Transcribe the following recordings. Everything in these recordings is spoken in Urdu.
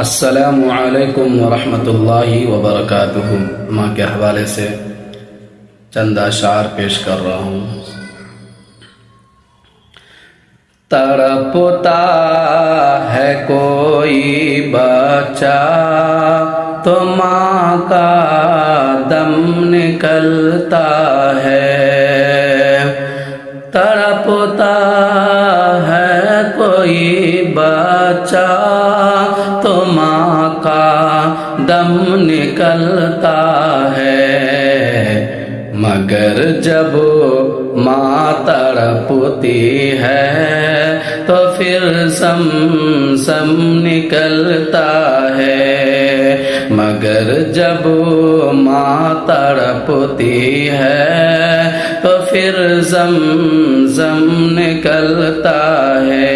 السلام علیکم ورحمۃ اللہ وبرکاتہ۔ ماں کے حوالے سے چند اشعار پیش کر رہا ہوں۔ تڑپتا ہے کوئی بچہ تو ماں کا دم نکلتا ہے، تڑپتا ہے کوئی بچہ تو ماں کا دم نکلتا ہے، مگر جب ماں تڑپتی ہے تو پھر سم نکلتا ہے، مگر جب ماں تڑپتی ہے تو پھر زم نکلتا ہے،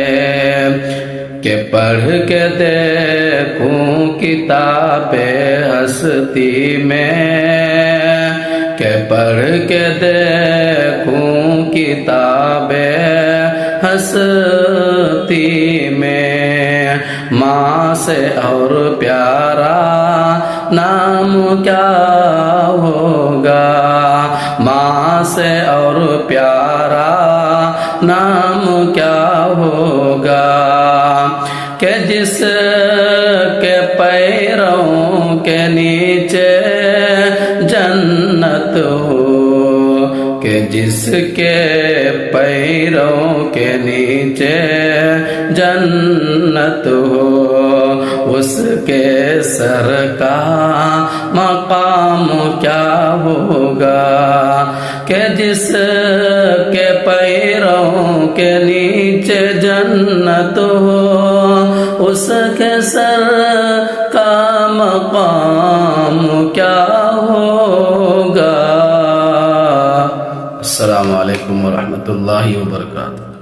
کہ پڑھ کے دیکھوں کتاب ہستی میں، کہ پڑھ کے دیکھوں کتاب ہستی میں، ماں سے اور پیارا نام کیا ہوگا، ماں سے اور پیارا نام کیا ہوگا، کہ جس کے پیروں کے نیچے جنت ہو، کہ جس کے پیروں کے نیچے جنت ہو، اس کے سر کا مقام کیا ہوگا، کہ جس کے پیروں کے نیچے جنت ہو، اس کے سر کا مقام کیا ہوگا۔ السلام علیکم ورحمۃ اللہ وبرکاتہ۔